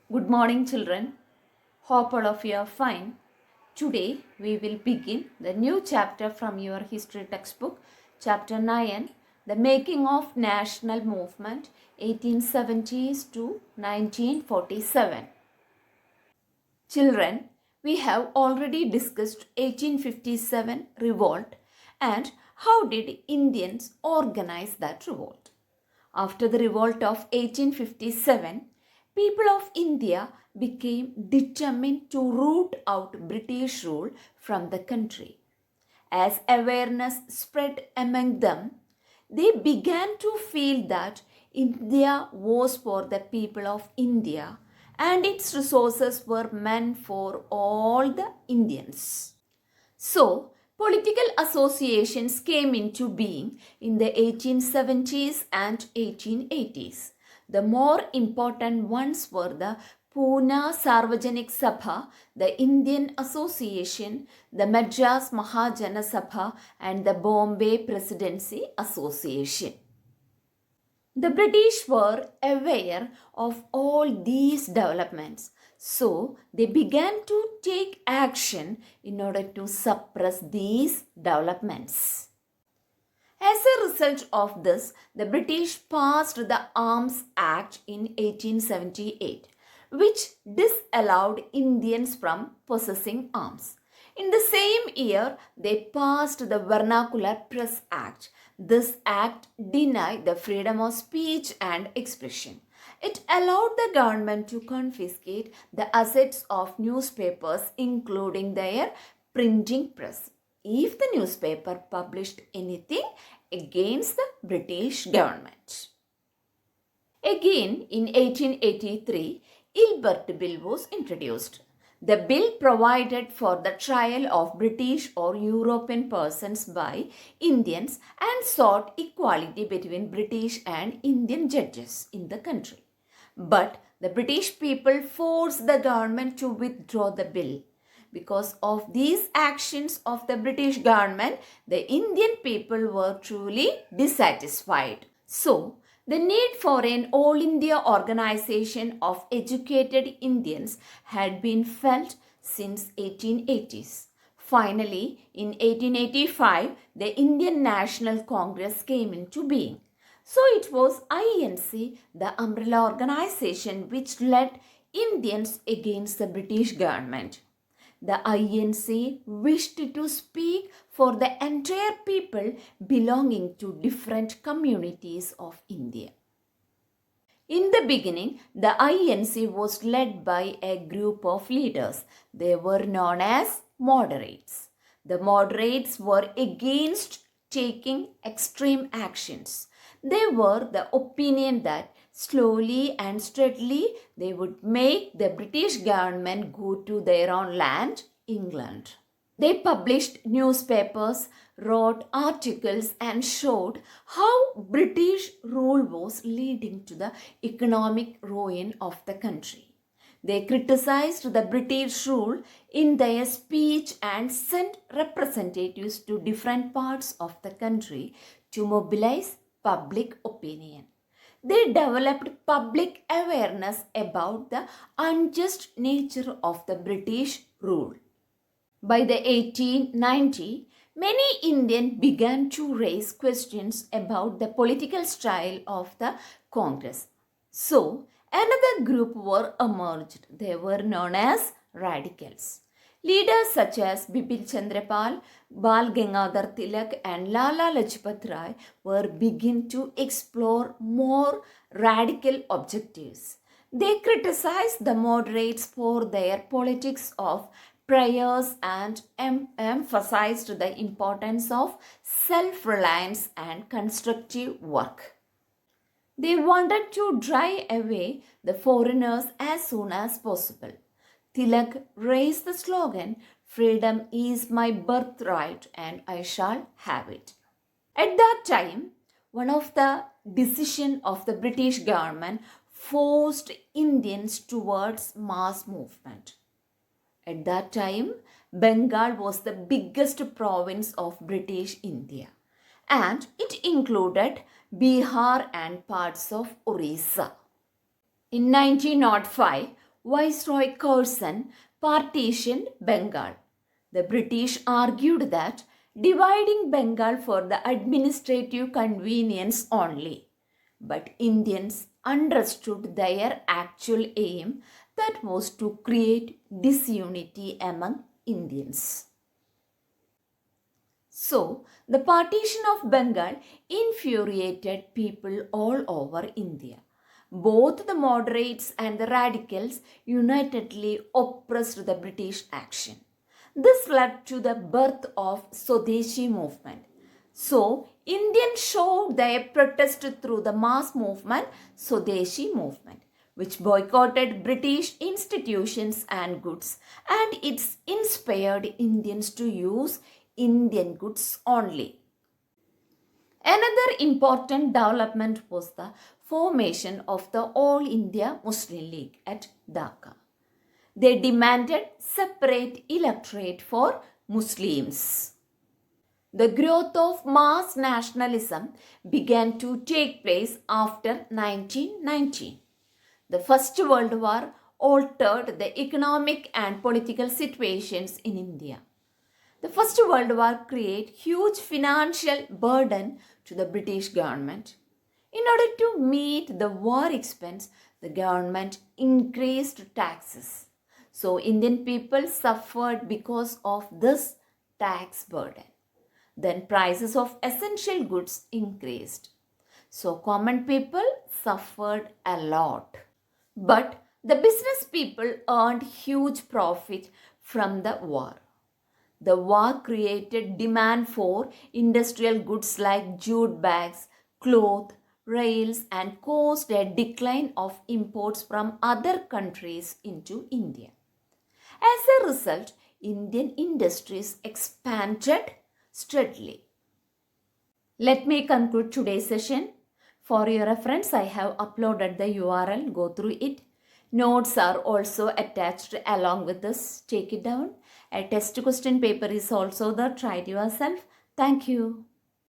Good morning, children. Hope all of you are fine. Today we will begin the new chapter from your history textbook, chapter 9, The Making of National Movement 1870s to 1947. Children, we have already discussed 1857 revolt and how did Indians organize that revolt. After the revolt of 1857, people of India became determined to root out British rule from the country. As awareness spread among them, they began to feel that India was for the people of India and its resources were meant for all the Indians. So, political associations came into being in the 1870s and 1880s. The more important ones were the Pune Sarvajanik Sabha, the Indian Association, the Madras Mahajana Sabha, and the Bombay Presidency Association. The British were aware of all these developments, so they began to take action in order to suppress these developments. As a result of this, the British passed the Arms Act in 1878, which disallowed Indians from possessing arms. In the same year, they passed the Vernacular Press Act. This act denied the freedom of speech and expression. It allowed the government to confiscate the assets of newspapers, including their printing press, if the newspaper published anything against the British government. Again, in 1883, Ilbert Bill was introduced. The bill provided for the trial of British or European persons by Indians and sought equality between British and Indian judges in the country. But the British people forced the government to withdraw the bill. Because of these actions of the British government, the Indian people were truly dissatisfied. So, the need for an all India organization of educated Indians had been felt since 1880s. Finally, in 1885, the Indian National Congress came into being. So it was INC, the umbrella organization, which led Indians against the British government. The INC wished to speak for the entire people belonging to different communities of India. In the beginning, the INC was led by a group of leaders. They were known as moderates. The moderates were against taking extreme actions. They were the opinion that slowly and steadily they would make the British government go to their own land, England. They published newspapers, wrote articles, and showed how British rule was leading to the economic ruin of the country. They criticized the British rule in their speech and sent representatives to different parts of the country to mobilize public opinion. They developed public awareness about the unjust nature of the British rule. By the 1890, many Indians began to raise questions about the political style of the Congress. So, another group were emerged. They were known as radicals. Leaders such as Bipin Chandrapal, Bal Gangadhar Tilak and Lala Lajpat Rai were beginning to explore more radical objectives. They criticized the moderates for their politics of prayers and emphasized the importance of self-reliance and constructive work. They wanted to drive away the foreigners as soon as possible. Tilak raised the slogan, "Freedom is my birthright and I shall have it." At that time, one of the decisions of the British government forced Indians towards mass movement. At that time, Bengal was the biggest province of British India and it included Bihar and parts of Orissa. In 1905, Viceroy Curzon partitioned Bengal. The British argued that dividing Bengal for the administrative convenience only. But Indians understood their actual aim, that was to create disunity among Indians. So, the partition of Bengal infuriated people all over India. Both the moderates and the radicals unitedly oppressed the British action. This led to the birth of Swadeshi movement. So, Indians showed their protest through the mass movement, Swadeshi movement, which boycotted British institutions and goods, and it inspired Indians to use Indian goods only. Another important development was the formation of the All India Muslim League at Dhaka. They demanded separate electorate for Muslims. The growth of mass nationalism began to take place after 1919. The First World War altered the economic and political situations in India. The First World War created huge financial burden to the British government. In order to meet the war expense, the government increased taxes. So Indian people suffered because of this tax burden. Then prices of essential goods increased. So common people suffered a lot. But the business people earned huge profit from the war. The war created demand for industrial goods like jute bags, cloth, rails, and caused a decline of imports from other countries into India. As a result, Indian industries expanded steadily. Let me conclude today's session. For your reference, I have uploaded the URL. Go through it. Notes are also attached along with this. Take it down. A test question paper is also there. Try it yourself. Thank you.